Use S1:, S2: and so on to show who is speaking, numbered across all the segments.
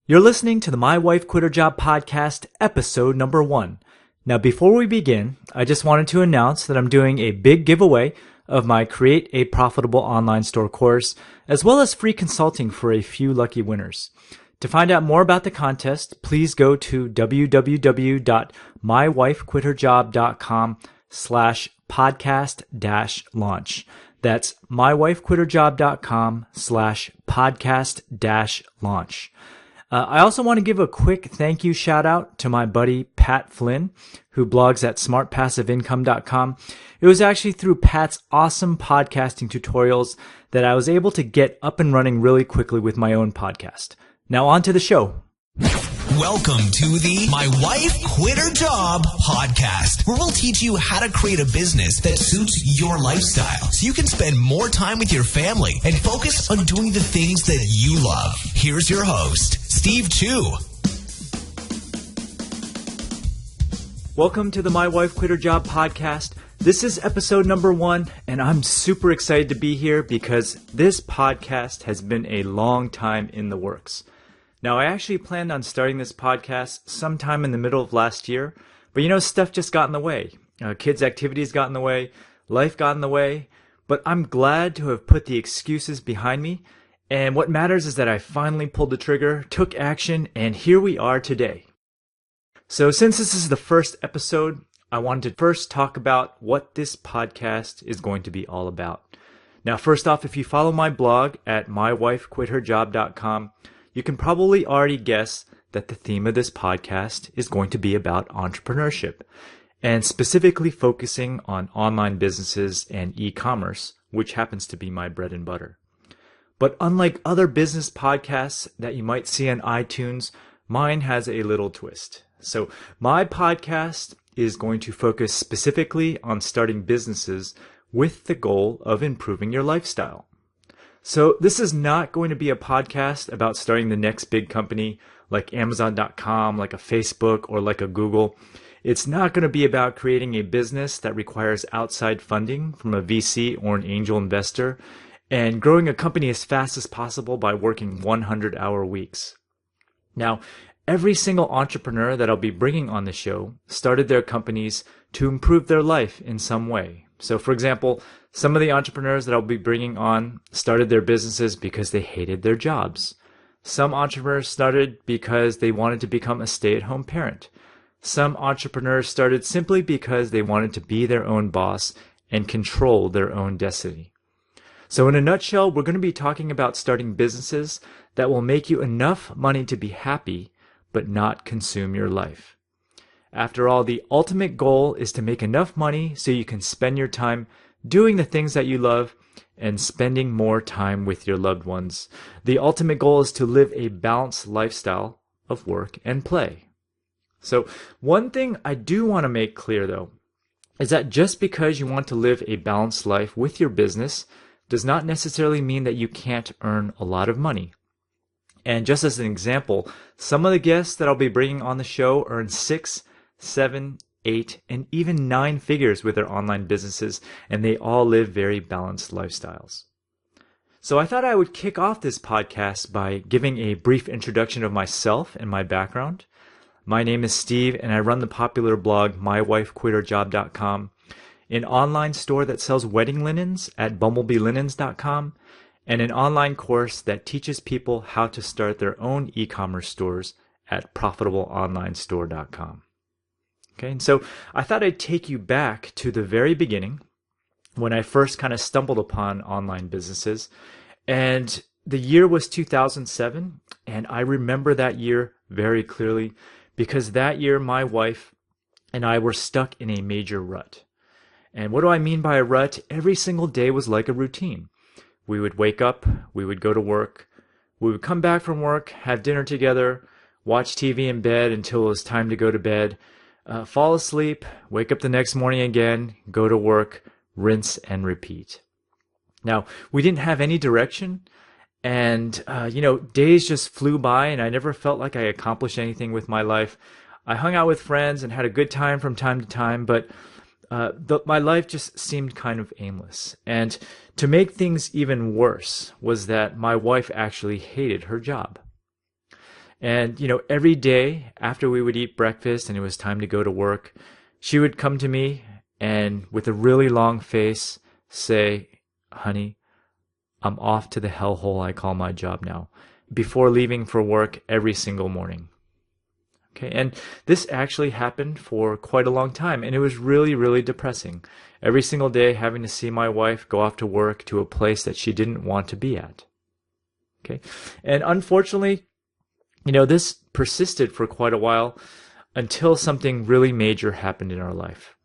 S1: You're listening to the My Wife Quit Her Job podcast, episode number 1. Now, before we begin, I just wanted to announce that I'm doing a big giveaway of my Create a Profitable Online Store course, as well as free consulting for a few lucky winners. To find out more about the contest, please go to www.mywifequitherjob.com/podcast-launch. That's mywifequitherjob.com/podcast-launch. I also want to give a quick thank you shout out to my buddy Pat Flynn, who blogs at smartpassiveincome.com. It was actually through Pat's awesome podcasting tutorials that I was able to get up and running really quickly with my own podcast. Now on to the show.
S2: Welcome to the My Wife Quit Her Job podcast, where we'll teach you how to create a business that suits your lifestyle so you can spend more time with your family and focus on doing the things that you love. Here's your host, Steve Chu.
S1: Welcome to the My Wife Quit Her Job podcast. This is episode number 1, and I'm super excited to be here because this podcast has been a long time in the works. Now, I actually planned on starting this podcast sometime in the middle of last year, but stuff just got in the way. Kids' activities got in the way, life got in the way, but I'm glad to have put the excuses behind me, and what matters is that I finally pulled the trigger, took action, and here we are today. So since this is the first episode, I wanted to first talk about what this podcast is going to be all about. Now, first off, if you follow my blog at mywifequitherjob.com, you can probably already guess that the theme of this podcast is going to be about entrepreneurship, and specifically focusing on online businesses and e-commerce, which happens to be my bread and butter. But unlike other business podcasts that you might see on iTunes, mine has a little twist. So my podcast is going to focus specifically on starting businesses with the goal of improving your lifestyle. So this is not going to be a podcast about starting the next big company like Amazon.com, like a Facebook, or like a Google. It's not going to be about creating a business that requires outside funding from a VC or an angel investor and growing a company as fast as possible by working 100-hour weeks. Now, every single entrepreneur that I'll be bringing on the show started their companies to improve their life in some way. So, for example, some of the entrepreneurs that I'll be bringing on started their businesses because they hated their jobs. Some entrepreneurs started because they wanted to become a stay-at-home parent. Some entrepreneurs started simply because they wanted to be their own boss and control their own destiny. So in a nutshell, we're going to be talking about starting businesses that will make you enough money to be happy, but not consume your life. After all, the ultimate goal is to make enough money so you can spend your time doing the things that you love and spending more time with your loved ones. The ultimate goal is to live a balanced lifestyle of work and play. So one thing I do want to make clear, though, is that just because you want to live a balanced life with your business does not necessarily mean that you can't earn a lot of money. And just as an example, some of the guests that I'll be bringing on the show earn 6, 7, 8, and even 9 figures with their online businesses, and they all live very balanced lifestyles. So I thought I would kick off this podcast by giving a brief introduction of myself and my background. My name is Steve, and I run the popular blog mywifequitherjob.com, an online store that sells wedding linens at bumblebeelinens.com, and an online course that teaches people how to start their own e-commerce stores at profitableonlinestore.com. Okay, and so I thought I'd take you back to the very beginning when I first kind of stumbled upon online businesses. And the year was 2007, and I remember that year very clearly because that year my wife and I were stuck in a major rut. And what do I mean by a rut? Every single day was like a routine. We would wake up, we would go to work, we would come back from work, have dinner together, watch TV in bed until it was time to go to bed, fall asleep, wake up the next morning again, go to work, rinse and repeat. Now, we didn't have any direction, and days just flew by, and I never felt like I accomplished anything with my life. I hung out with friends and had a good time from time to time, but my life just seemed kind of aimless. And to make things even worse was that my wife actually hated her job. And, every day after we would eat breakfast and it was time to go to work, she would come to me and with a really long face say, "Honey, I'm off to the hellhole I call my job now," before leaving for work every single morning. Okay, and this actually happened for quite a long time, and it was really, really depressing. Every single day having to see my wife go off to work to a place that she didn't want to be at. Okay, and unfortunately, this persisted for quite a while until something really major happened in our life.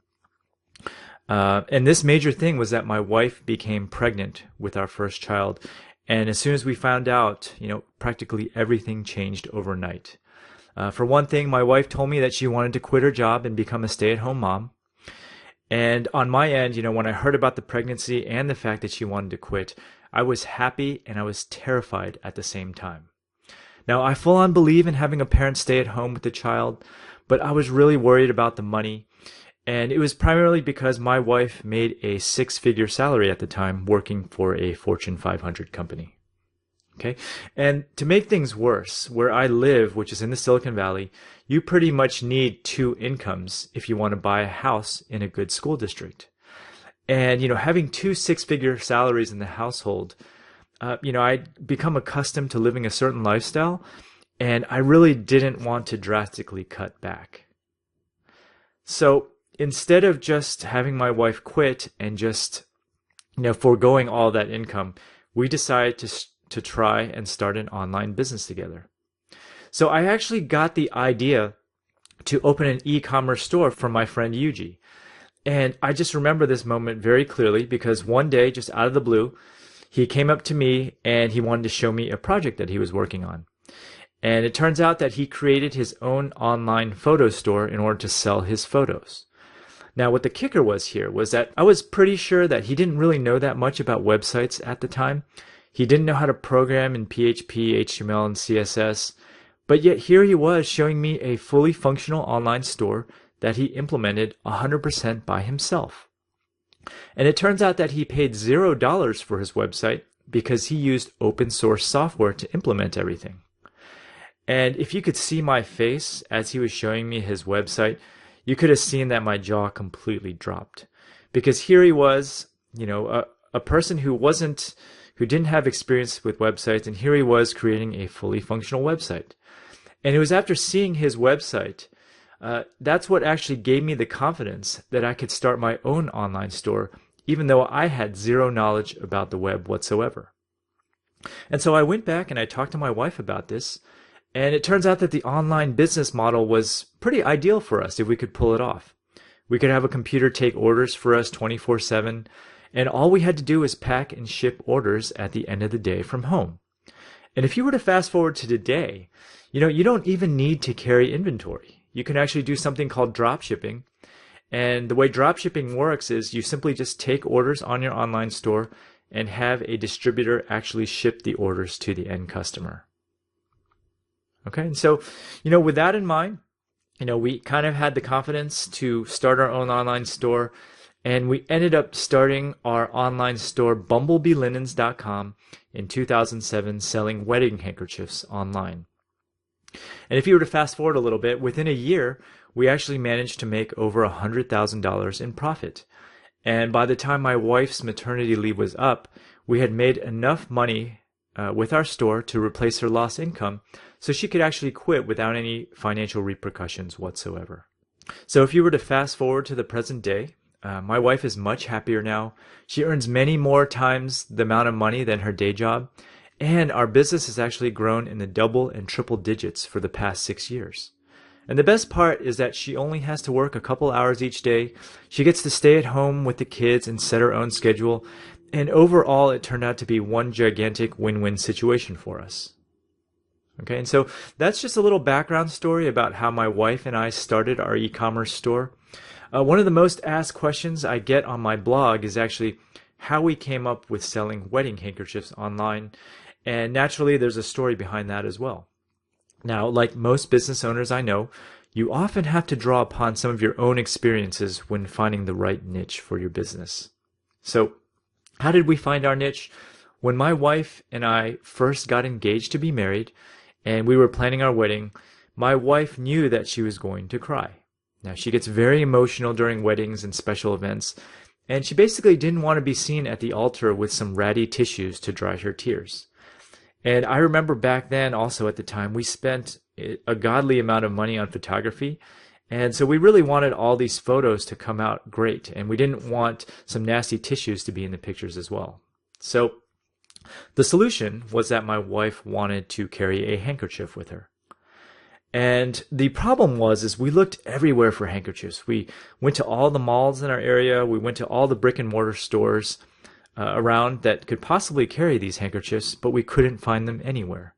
S1: And this major thing was that my wife became pregnant with our first child. And as soon as we found out, practically everything changed overnight. For one thing, my wife told me that she wanted to quit her job and become a stay-at-home mom. And on my end, when I heard about the pregnancy and the fact that she wanted to quit, I was happy and I was terrified at the same time. Now, I full on believe in having a parent stay at home with the child, but I was really worried about the money. And it was primarily because my wife made a six-figure salary at the time working for a Fortune 500 company. Okay. And to make things worse, where I live, which is in the Silicon Valley, you pretty much need two incomes if you want to buy a house in a good school district. And, having two six-figure salaries in the household, I'd become accustomed to living a certain lifestyle, and I really didn't want to drastically cut back. So instead of just having my wife quit and just, foregoing all that income, we decided to try and start an online business together. So I actually got the idea to open an e-commerce store from my friend Yuji. And I just remember this moment very clearly because one day, just out of the blue, he came up to me and he wanted to show me a project that he was working on. And it turns out that he created his own online photo store in order to sell his photos. Now, what the kicker was here was that I was pretty sure that he didn't really know that much about websites at the time. He didn't know how to program in PHP, HTML, and CSS, but yet here he was showing me a fully functional online store that he implemented 100% by himself. And it turns out that he paid $0 for his website because he used open source software to implement everything. And if you could see my face as he was showing me his website, you could have seen that my jaw completely dropped. Because here he was, a person who didn't have experience with websites, and here he was creating a fully functional website. And it was after seeing his website, that's what actually gave me the confidence that I could start my own online store, even though I had zero knowledge about the web whatsoever. And so I went back and I talked to my wife about this, and it turns out that the online business model was pretty ideal for us if we could pull it off. We could have a computer take orders for us 24/7, and all we had to do was pack and ship orders at the end of the day from home. And if you were to fast forward to today, you don't even need to carry inventory. You can actually do something called drop shipping. And the way drop shipping works is you simply just take orders on your online store and have a distributor actually ship the orders to the end customer. Okay, and so, with that in mind, we kind of had the confidence to start our own online store, and we ended up starting our online store, BumblebeeLinens.com, in 2007, selling wedding handkerchiefs online. And if you were to fast forward a little bit, within a year, we actually managed to make over $100,000 in profit. And by the time my wife's maternity leave was up, we had made enough money with our store to replace her lost income so she could actually quit without any financial repercussions whatsoever. So if you were to fast forward to the present day, my wife is much happier now. She earns many more times the amount of money than her day job, and our business has actually grown in the double and triple digits for the past 6 years. And the best part is that she only has to work a couple hours each day. She gets to stay at home with the kids and set her own schedule. And overall, it turned out to be one gigantic win-win situation for us. Okay, and so that's just a little background story about how my wife and I started our e-commerce store. One of the most asked questions I get on my blog is actually how we came up with selling wedding handkerchiefs online. And naturally, there's a story behind that as well. Now, like most business owners I know, you often have to draw upon some of your own experiences when finding the right niche for your business. So, how did we find our niche? When my wife and I first got engaged to be married, and we were planning our wedding, my wife knew that she was going to cry. Now, she gets very emotional during weddings and special events, and she basically didn't want to be seen at the altar with some ratty tissues to dry her tears. And I remember back then, also at the time, we spent a godly amount of money on photography, and so we really wanted all these photos to come out great, and we didn't want some nasty tissues to be in the pictures as well. So the solution was that my wife wanted to carry a handkerchief with her. And the problem was we looked everywhere for handkerchiefs. We went to all the malls in our area. We went to all the brick and mortar stores around that could possibly carry these handkerchiefs, but we couldn't find them anywhere.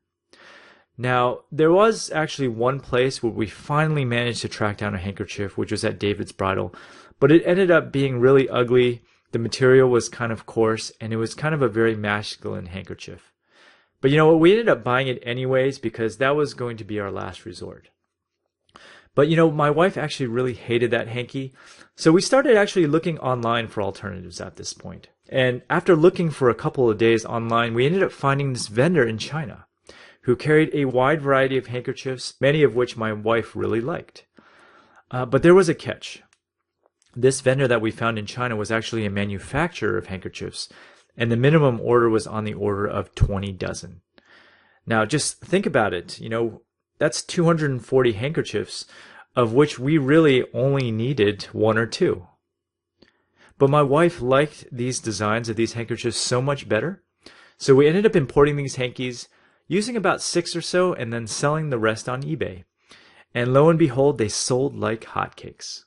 S1: Now, there was actually one place where we finally managed to track down a handkerchief, which was at David's Bridal, but it ended up being really ugly. The material was kind of coarse, and it was kind of a very masculine handkerchief. But you know what? We ended up buying it anyways because that was going to be our last resort. But you know, my wife actually really hated that hanky, so we started actually looking online for alternatives at this point. And after looking for a couple of days online, we ended up finding this vendor in China who carried a wide variety of handkerchiefs, many of which my wife really liked. But there was a catch. This vendor that we found in China was actually a manufacturer of handkerchiefs, and the minimum order was on the order of 20 dozen. Now, just think about it. You know, that's 240 handkerchiefs, of which we really only needed one or two. But my wife liked these designs of these handkerchiefs so much better, so we ended up importing these hankies, using about 6 or so, and then selling the rest on eBay. And lo and behold, they sold like hotcakes.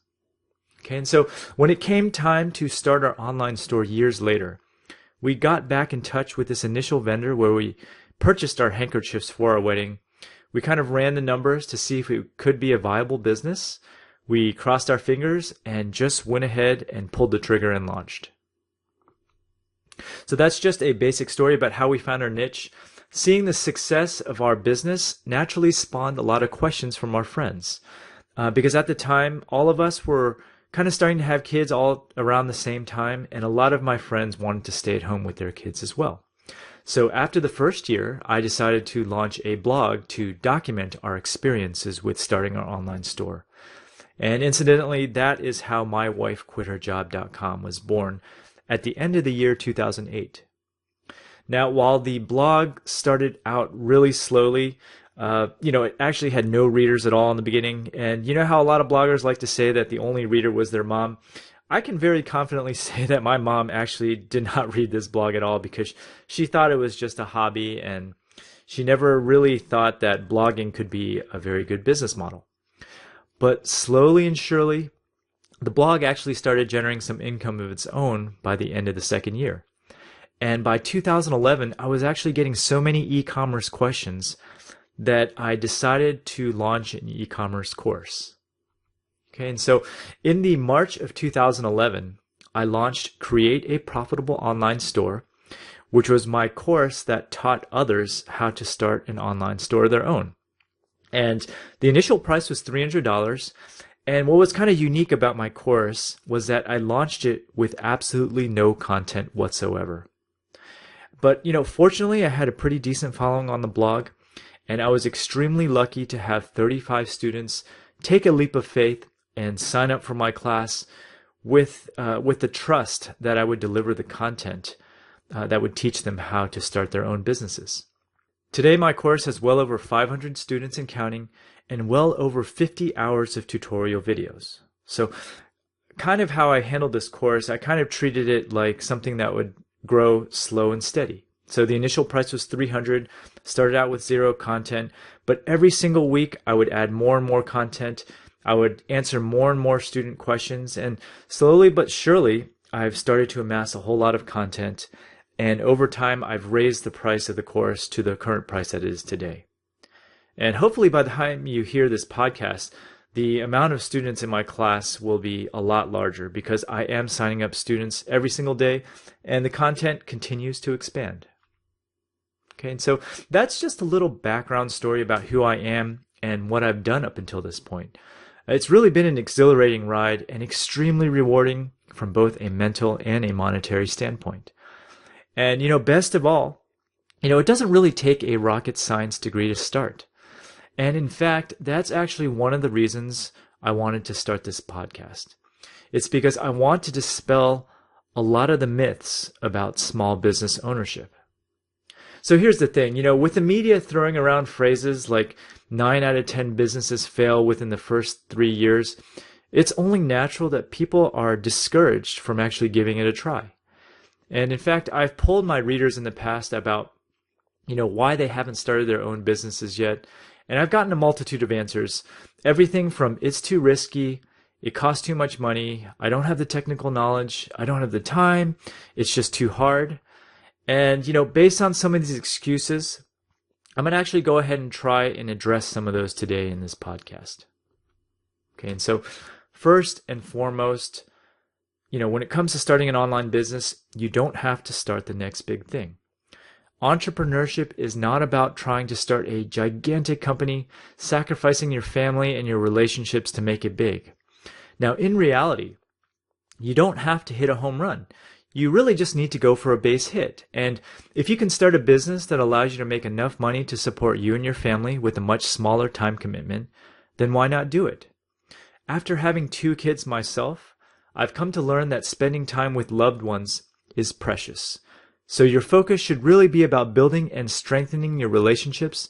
S1: Okay, and so when it came time to start our online store years later, we got back in touch with this initial vendor where we purchased our handkerchiefs for our wedding. We kind of ran the numbers to see if it could be a viable business. We crossed our fingers and just went ahead and pulled the trigger and launched. So that's just a basic story about how we found our niche. Seeing the success of our business naturally spawned a lot of questions from our friends. Because at the time, all of us were kind of starting to have kids all around the same time, and a lot of my friends wanted to stay at home with their kids as well. So after the first year, I decided to launch a blog to document our experiences with starting our online store. And incidentally, that is how mywifequitherjob.com was born at the end of the year 2008. Now, while the blog started out really slowly, it actually had no readers at all in the beginning. And you know how a lot of bloggers like to say that the only reader was their mom? I can very confidently say that my mom actually did not read this blog at all because she thought it was just a hobby, and she never really thought that blogging could be a very good business model. But slowly and surely, the blog actually started generating some income of its own by the end of the second year. And by 2011, I was actually getting so many e-commerce questions that I decided to launch an e-commerce course. Okay, and so in the March of 2011, I launched Create a Profitable Online Store, which was my course that taught others how to start an online store of their own. And the initial price was $300. And what was kind of unique about my course was that I launched it with absolutely no content whatsoever. But, fortunately, I had a pretty decent following on the blog, and I was extremely lucky to have 35 students take a leap of faith and sign up for my class with the trust that I would deliver the content that would teach them how to start their own businesses. Today, my course has well over 500 students and counting, and well over 50 hours of tutorial videos. So kind of how I handled this course, I kind of treated it like something that would grow slow and steady. So the initial price was $300, started out with 0 content, but every single week I would add more and more content. I would answer more and more student questions, and slowly but surely I've started to amass a whole lot of content, and over time I've raised the price of the course to the current price that it is today. And hopefully by the time you hear this podcast, the amount of students in my class will be a lot larger because I am signing up students every single day, and the content continues to expand. Okay, and so that's just a little background story about who I am and what I've done up until this point. It's really been an exhilarating ride and extremely rewarding from both a mental and a monetary standpoint. And best of all, It doesn't really take a rocket science degree to start. And in fact, that's actually one of the reasons I wanted to start this podcast. It's because I want to dispel a lot of the myths about small business ownership. So here's the thing, with the media throwing around phrases like 9 out of 10 businesses fail within the first 3 years, it's only natural that people are discouraged from actually giving it a try. And in fact, I've polled my readers in the past about, why they haven't started their own businesses yet. And I've gotten a multitude of answers. Everything from it's too risky, it costs too much money, I don't have the technical knowledge, I don't have the time, it's just too hard. And, based on some of these excuses, I'm going to actually go ahead and try and address some of those today in this podcast. Okay, and so first and foremost, when it comes to starting an online business, you don't have to start the next big thing. Entrepreneurship is not about trying to start a gigantic company, sacrificing your family and your relationships to make it big. Now, in reality, you don't have to hit a home run. You really just need to go for a base hit. And if you can start a business that allows you to make enough money to support you and your family with a much smaller time commitment, then why not do it? After having 2 kids myself, I've come to learn that spending time with loved ones is precious. So your focus should really be about building and strengthening your relationships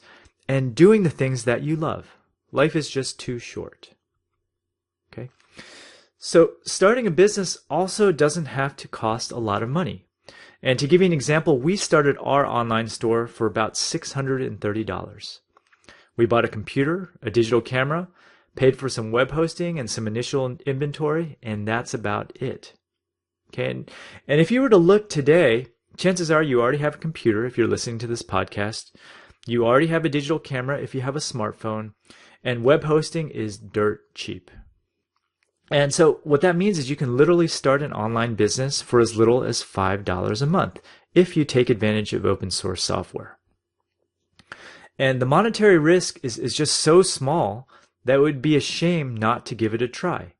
S1: and doing the things that you love. Life is just too short. Okay? So starting a business also doesn't have to cost a lot of money. And to give you an example, we started our online store for about $630. We bought a computer, a digital camera, paid for some web hosting and some initial inventory, and that's about it. Okay? And if you were to look today, chances are you already have a computer if you're listening to this podcast. You already have a digital camera if you have a smartphone. And web hosting is dirt cheap. And so what that means is you can literally start an online business for as little as $5 a month if you take advantage of open source software. And the monetary risk is just so small that it would be a shame not to give it a try.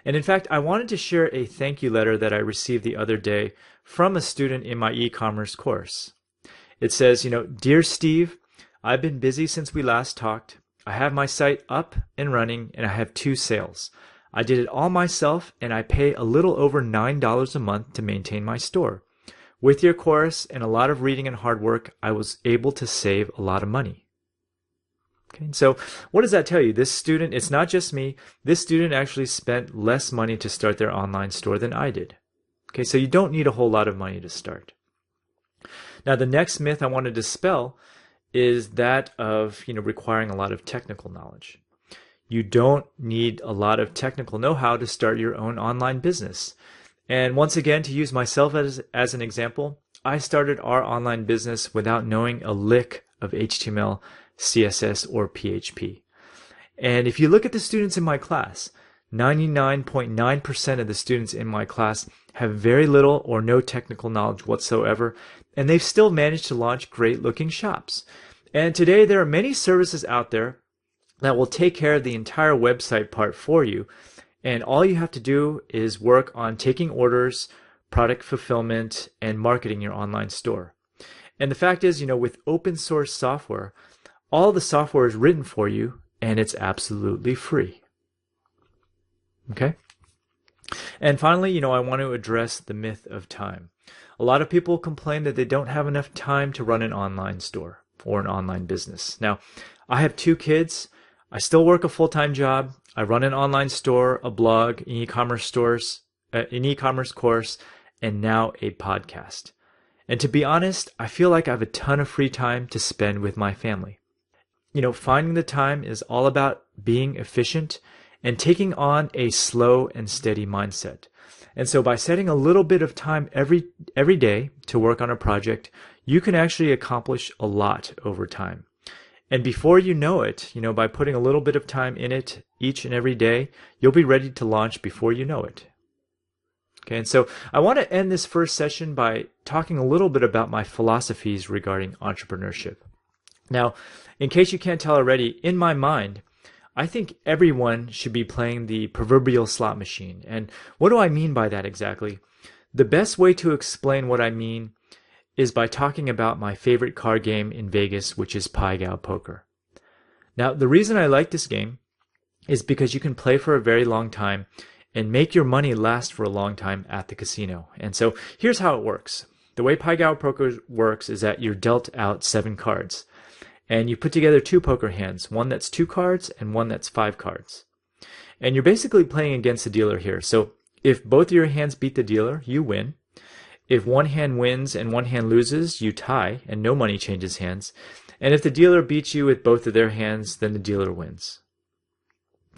S1: And in fact, I wanted to share a thank you letter that I received the other day from a student in my e-commerce course. It says, Dear Steve, I've been busy since we last talked. I have my site up and running and I have 2 sales. I did it all myself and I pay a little over $9 a month to maintain my store. With your course and a lot of reading and hard work, I was able to save a lot of money. Okay, so what does that tell you? This student, it's not just me, this student actually spent less money to start their online store than I did. Okay, so you don't need a whole lot of money to start. Now, the next myth I want to dispel is that of, requiring a lot of technical knowledge. You don't need a lot of technical know-how to start your own online business. And once again, to use myself as an example, I started our online business without knowing a lick of HTML, CSS, or PHP. And if you look at the students in my class, 99.9% of the students in my class have very little or no technical knowledge whatsoever, and they've still managed to launch great-looking shops. And today there are many services out there that will take care of the entire website part for you, and all you have to do is work on taking orders, product fulfillment, and marketing your online store. And the fact is, with open source software, all the software is written for you, and it's absolutely free. Okay? And finally, I want to address the myth of time. A lot of people complain that they don't have enough time to run an online store or an online business. Now, I have 2 kids. I still work a full-time job. I run an online store, a blog, an e-commerce course, and now a podcast. And to be honest, I feel like I have a ton of free time to spend with my family. Finding the time is all about being efficient and taking on a slow and steady mindset. And so by setting a little bit of time every day to work on a project, you can actually accomplish a lot over time. And before you know it, by putting a little bit of time in it each and every day, you'll be ready to launch before you know it. Okay, and so I want to end this first session by talking a little bit about my philosophies regarding entrepreneurship. Now, in case you can't tell already, in my mind, I think everyone should be playing the proverbial slot machine. And what do I mean by that exactly? The best way to explain what I mean is by talking about my favorite card game in Vegas, which is Pai Gow Poker. Now, the reason I like this game is because you can play for a very long time and make your money last for a long time at the casino. And so here's how it works. The way Pai Gow Poker works is that you're dealt out 7 cards. And you put together 2 poker hands, one that's 2 cards and one that's 5 cards. And you're basically playing against the dealer here. So if both of your hands beat the dealer, you win. If one hand wins and one hand loses, you tie and no money changes hands. And if the dealer beats you with both of their hands, then the dealer wins.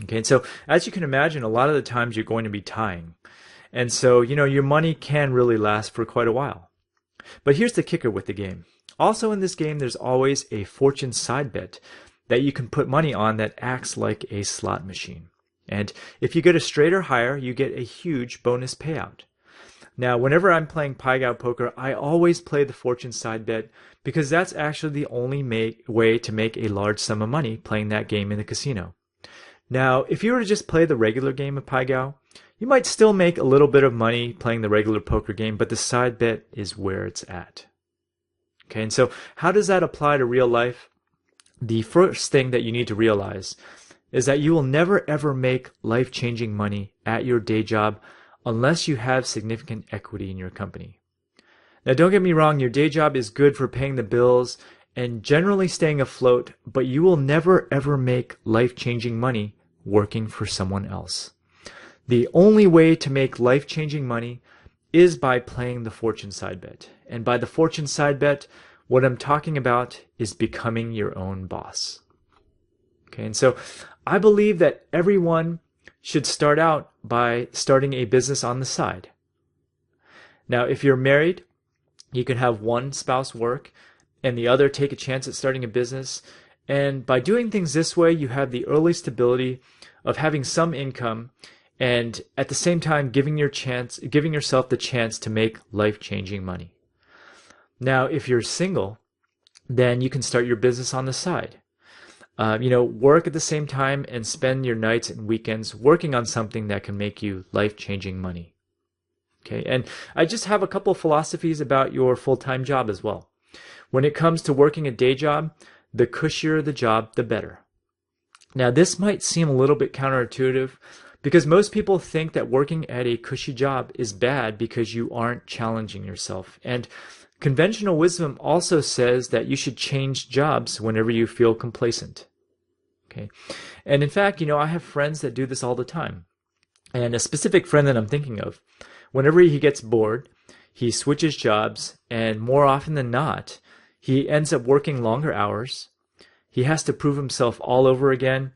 S1: Okay, and so as you can imagine, a lot of the times you're going to be tying. And so, your money can really last for quite a while. But here's the kicker with the game. Also in this game, there's always a fortune side bet that you can put money on that acts like a slot machine. And if you get a straight or higher, you get a huge bonus payout. Now, whenever I'm playing Pai Gow Poker, I always play the fortune side bet because that's actually the only way to make a large sum of money playing that game in the casino. Now, if you were to just play the regular game of Pai Gow, you might still make a little bit of money playing the regular poker game, but the side bet is where it's at. Okay, and so how does that apply to real life? The first thing that you need to realize is that you will never ever make life-changing money at your day job unless you have significant equity in your company. Now, don't get me wrong, your day job is good for paying the bills and generally staying afloat, but you will never ever make life-changing money working for someone else. The only way to make life-changing money is by playing the fortune side bet. And by the fortune side bet, what I'm talking about is becoming your own boss. Okay, and so I believe that everyone should start out by starting a business on the side. Now, if you're married, you can have one spouse work and the other take a chance at starting a business. And by doing things this way, you have the early stability of having some income and at the same time giving yourself the chance to make life-changing money. Now, if you're single, then you can start your business on the side. Work at the same time and spend your nights and weekends working on something that can make you life-changing money. Okay, and I just have a couple of philosophies about your full-time job as well. When it comes to working a day job, the cushier the job, the better. Now, this might seem a little bit counterintuitive because most people think that working at a cushy job is bad because you aren't challenging yourself. And conventional wisdom also says that you should change jobs whenever you feel complacent. Okay, and in fact, I have friends that do this all the time. And a specific friend that I'm thinking of, whenever he gets bored, he switches jobs, and more often than not, he ends up working longer hours. He has to prove himself all over again,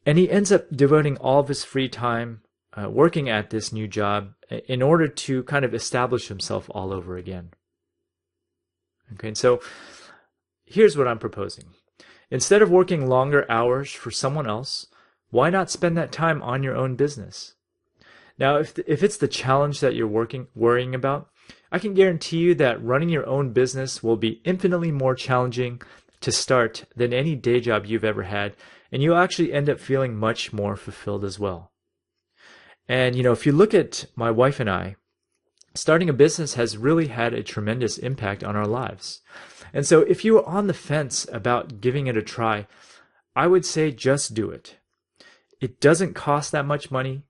S1: and he ends up devoting all of his free time working at this new job in order to kind of establish himself all over again. Okay, and so here's what I'm proposing. Instead of working longer hours for someone else, why not spend that time on your own business? Now, if it's the challenge that you're worrying about, I can guarantee you that running your own business will be infinitely more challenging to start than any day job you've ever had, and you'll actually end up feeling much more fulfilled as well. And, if you look at my wife and I, starting a business has really had a tremendous impact on our lives. And so if you are on the fence about giving it a try, I would say just do it. It doesn't cost that much money.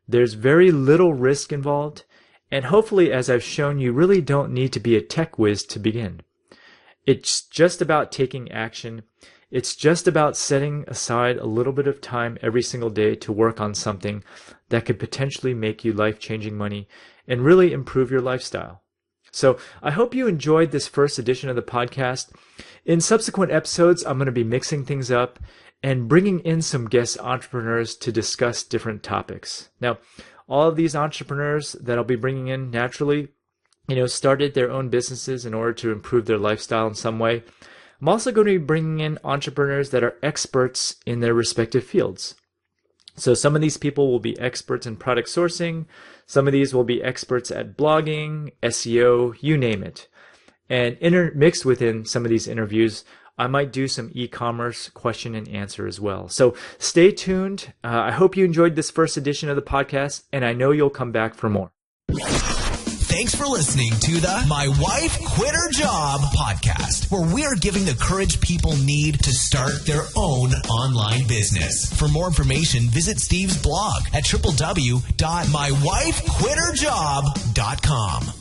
S1: There's very little risk involved. And hopefully, as I've shown, you really don't need to be a tech whiz to begin. It's just about taking action. It's just about setting aside a little bit of time every single day to work on something that could potentially make you life-changing money and really improve your lifestyle. So I hope you enjoyed this first edition of the podcast. In subsequent episodes, I'm going to be mixing things up and bringing in some guest entrepreneurs to discuss different topics. Now, all of these entrepreneurs that I'll be bringing in naturally, started their own businesses in order to improve their lifestyle in some way. I'm also going to be bringing in entrepreneurs that are experts in their respective fields. So some of these people will be experts in product sourcing. Some of these will be experts at blogging, SEO, you name it. And mixed within some of these interviews, I might do some e-commerce question and answer as well. So stay tuned. I hope you enjoyed this first edition of the podcast, and I know you'll come back for more.
S2: Thanks for listening to the My Wife Quit Her Job podcast, where we are giving the courage people need to start their own online business. For more information, visit Steve's blog at www.mywifequitherjob.com.